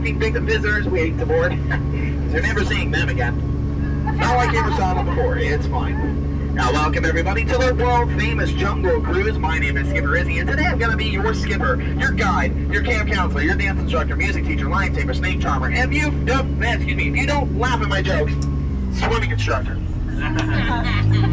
walking big visitors waiting to board. You're never seeing them again. Not like you ever saw them before. It's fine. Now, welcome everybody to the world-famous Jungle Cruise. My name is Skipper Izzy, and today I'm going to be your skipper, your guide, your camp counselor, your dance instructor, music teacher, lion tamer, snake charmer, and if you don't laugh at my jokes, swimming instructor.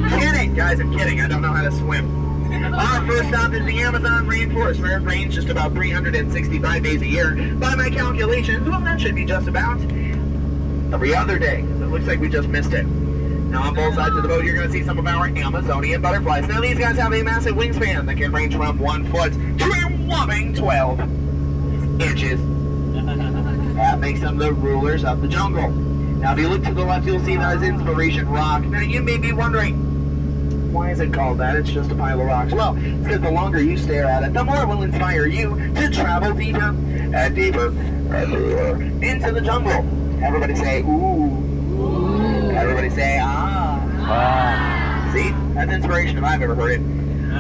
Kidding, guys, I'm kidding. I don't know how to swim. Our first stop is the Amazon rainforest, where it rains just about 365 days a year. By my calculations, well, that should be just about every other day. It looks like we just missed it. Now on both sides of the boat, you're going to see some of our Amazonian butterflies. Now these guys have a massive wingspan that can range from 1 foot to a whopping 12 inches. That makes them the rulers of the jungle. Now if you look to the left, you'll see that is Inspiration Rock. Now you may be wondering, why is it called that? It's just a pile of rocks. Well, it's because the longer you stare at it, the more it will inspire you to travel deeper and deeper and deeper into the jungle. Everybody say, ooh. Everybody say, ah. See? That's inspiration if I've ever heard it.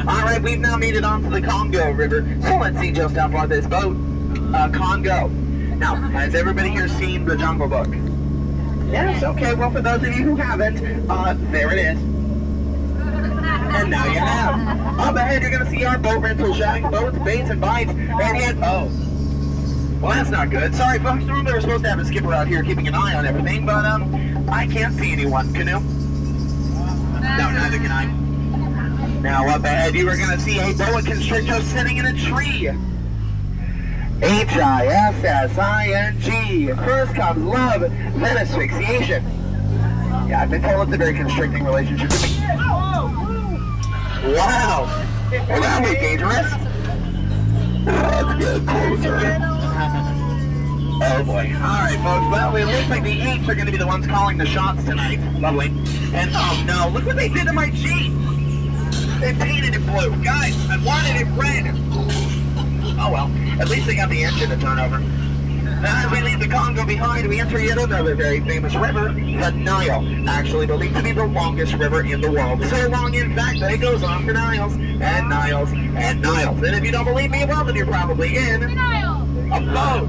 Alright, we've now made it onto the Congo River, so let's see just how far this boat, Congo. Now, has everybody here seen the Jungle Book? Yes, okay, well for those of you who haven't, there it is. And now you have. Up ahead, you're going to see our boat rental shack, boats, baits, and bites, and yet, oh. Well, that's not good. Sorry, folks. Normally we're supposed to have a skipper out here keeping an eye on everything, but, I can't see anyone. Canoe? No, neither can I. Now, up ahead, you are going to see a boa constrictor sitting in a tree. H-I-S-S-I-N-G. First comes love, then asphyxiation. Yeah, I've been told it's a very constricting relationship. Wow. Well, that was dangerous. Let's get closer. Oh boy. Alright folks, well it looks like the apes are going to be the ones calling the shots tonight. Lovely. And oh no, look what they did to my Jeep! They painted it blue. Guys, I wanted it red! Oh well, at least they got the engine to turn over. Now as we leave the Congo behind, we enter yet another very famous river, the Nile. Actually believed to be the longest river in the world. So long in fact that it goes on for Niles, and Niles, and Niles. And if you don't believe me, well then you're probably in a boat.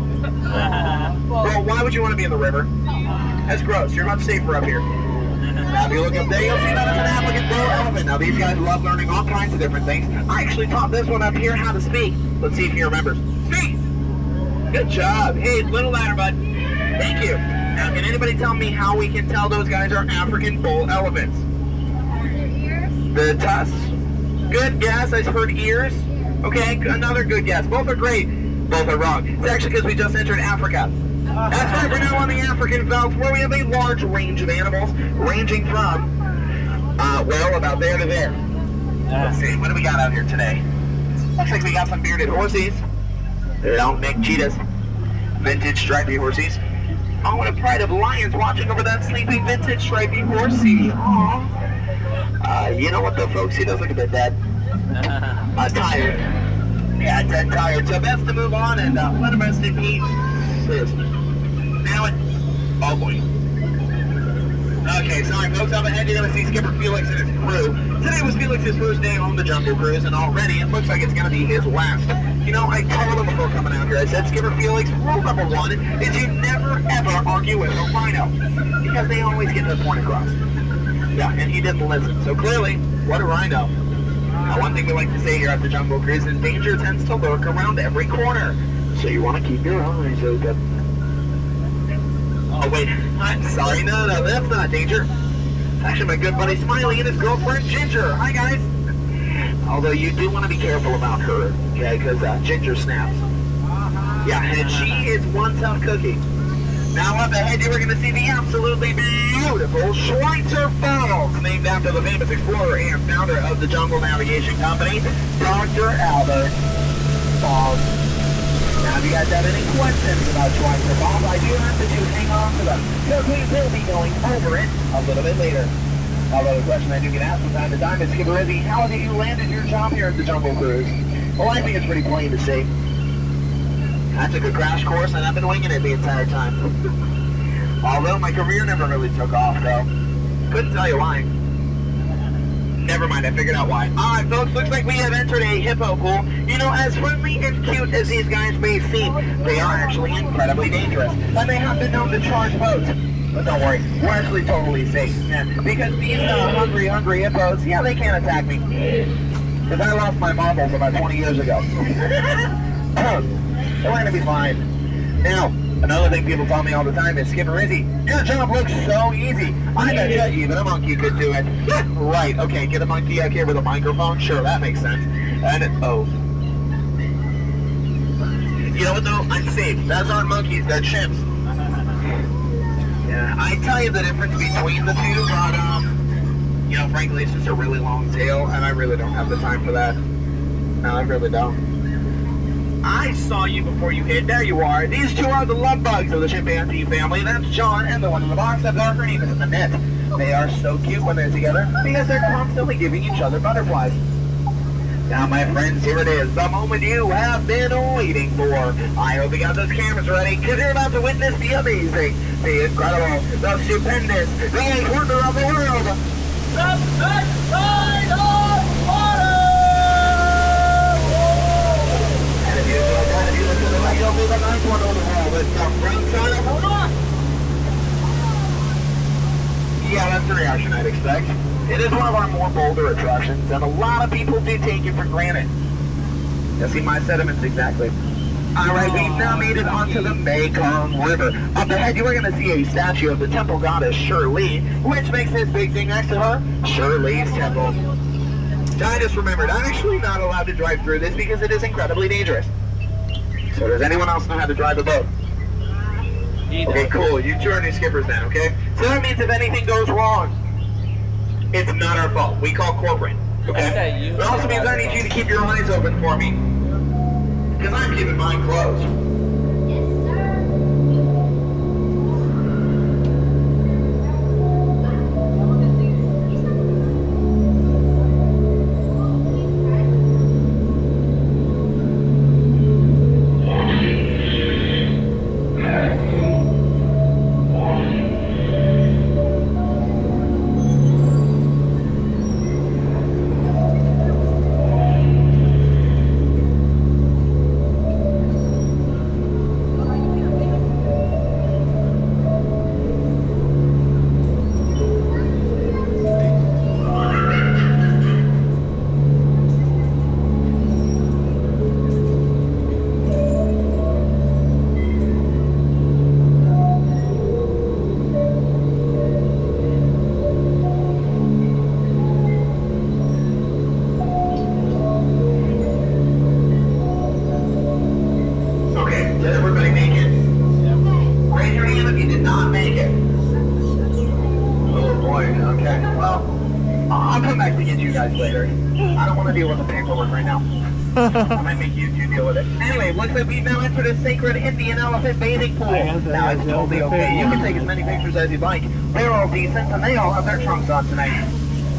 Well, why would you want to be in the river? That's gross. You're much safer up here. Now, if you look up there, you'll see that it's an African bull elephant. Now, these guys love learning all kinds of different things. I actually taught this one up here how to speak. Let's see if he remembers. Speak! Good job. Hey, a little louder, bud. Thank you. Now, can anybody tell me how we can tell those guys are African bull elephants? The tusks. Good guess. I heard ears. Okay, another good guess. Both are great. Both are wrong. It's actually because we just entered Africa. That's right, we're now on the African veldt, where we have a large range of animals, ranging from, well, about there to there. Let's see, what do we got out here today? Looks like we got some bearded horsies. They don't make cheetahs. Vintage stripy horsies. Oh, what a pride of lions watching over that sleeping vintage stripy horsey. Aww. You know what though, folks? He does look a bit dead. Tired. Yeah, dead tired. So best to move on and let him rest in peace. Now it. Oh boy. Okay, sorry folks. Up ahead you're going to see Skipper Felix and his crew. Today was Felix's first day on the Jungle Cruise, and already it looks like it's going to be his last. You know, I told him before coming out here, I said, Skipper Felix, rule number 1 is you never ever argue with a rhino, because they always get their point across. Yeah, and he didn't listen. So clearly, what do I know? Now, one thing we like to say here at the Jungle Cruise is danger tends to lurk around every corner. So you want to keep your eyes open. Oh, wait. I'm sorry. No, that's not danger. It's actually my good buddy Smiley and his girlfriend Ginger. Hi, guys. Although you do want to be careful about her, okay, because Ginger snaps. Yeah, and she is one tough cookie. Now up ahead, you are going to see the absolutely beautiful Schweitzer Falls, named after the famous explorer and founder of the Jungle Navigation Company, Dr. Albert Falls. Now, if you guys have any questions about Schweitzer Falls, I do have to hang on to them, because we will be going over it a little bit later. Although the question I do get asked from time to time is, Skipper Izzy, how did you land at your job here at the Jungle Cruise? Well, I think it's pretty plain to see. I took a crash course and I've been winging it the entire time. Although my career never really took off though. Couldn't tell you why. Never mind, I figured out why. Alright, folks, looks like we have entered a hippo pool. You know, as friendly and cute as these guys may seem, they are actually incredibly dangerous. And they have been known to charge boats. But don't worry, we're actually totally safe. Yeah, because these hungry hippos, yeah, they can't attack me. Because I lost my marbles about 20 years ago. They're going to be fine. Now, another thing people tell me all the time is, Skipper Izzy, your job looks so easy. I bet you even a monkey could do it. Right, okay, get a monkey out here with a microphone? Sure, that makes sense. And, oh. You know what though? I'm safe. Those aren't monkeys, they're chimps. Yeah, I tell you the difference between the two, but, you know, frankly, it's just a really long tail, and I really don't have the time for that. No, I really don't. I saw you before you hid. There you are. These two are the love bugs of the chimpanzee family. That's John, and the one in the box, that darker name is in the net. They are so cute when they're together because they're constantly giving each other butterflies. Now, my friends, here it is, the moment you have been waiting for. I hope you got those cameras ready, because you're about to witness the amazing, the incredible, the stupendous, the eighth wonder of the world. The backside of water! And if you look to the right, you'll see the ninth one on the wall. It's the front side of the rock. Yeah, that's the reaction I'd expect. It is one of our more bolder attractions, and a lot of people do take it for granted. You see my sentiments exactly. Alright, we've now made it onto the Mekong River. Up ahead, you are going to see a statue of the temple goddess Shirley, which makes this big thing next to her, Shirley's Temple. I just remembered, I'm actually not allowed to drive through this because it is incredibly dangerous. So does anyone else know how to drive a boat? Okay, cool. You two are new skippers then, okay? So that means if anything goes wrong, it's not our fault. We call corporate, okay? It also means I need you to keep your eyes open for me, because I'm keeping mine closed. Later. I don't want to deal with the paperwork right now. I might make you two deal with it. Anyway, looks like we've now entered a sacred Indian elephant bathing pool. Now it's totally okay. You can take as many pictures as you'd like. They're all decent, and they all have their trunks on tonight.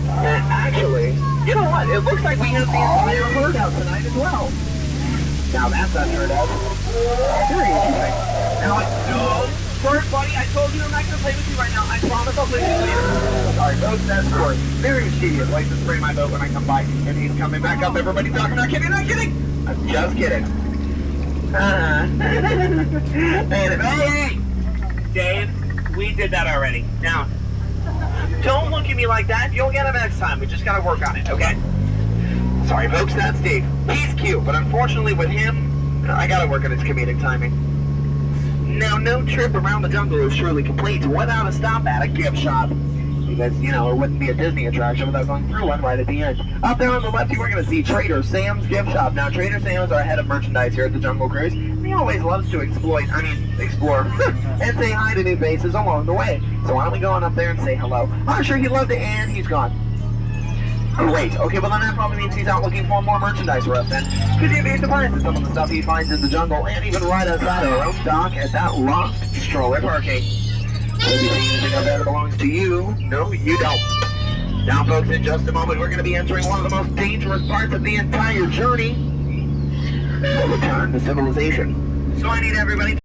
Actually, you know what? It looks like we have the entire herd out tonight as well. Now that's unheard of. Very interesting. Now no. First, buddy, I told you I'm not going to play with you right now. I promise I'll play with you later. Sorry, folks, that's for it. Very mischievous. Likes to spray my boat when I come by. And he's coming back up. Everybody talking. Not kidding, not kidding. I'm just kidding. Hey, Dave, we did that already. Now, don't look at me like that. You'll get it next time. We just got to work on it, okay? Sorry, folks, that's Dave. He's cute, but unfortunately with him, I got to work on his comedic timing. Now, no trip around the jungle is truly complete without a stop at a gift shop. Because, you know, it wouldn't be a Disney attraction without going through one right at the end. Up there on the left, you are going to see Trader Sam's Gift Shop. Now, Trader Sam's are head of merchandise here at the Jungle Cruise. He always loves to explore, and say hi to new faces along the way. So why don't we go on up there and say hello? I'm sure he'd love to, and he's gone. Great. Okay, well then that probably means he's out looking for more merchandise for us then. Because you'd be surprised at some of the stuff he finds in the jungle, and even right outside our own dock at that lost stroller parking. Will you see anything out there that belongs to you? No, you don't. Now, folks, in just a moment, we're going to be entering one of the most dangerous parts of the entire journey. The return to civilization. So I need everybody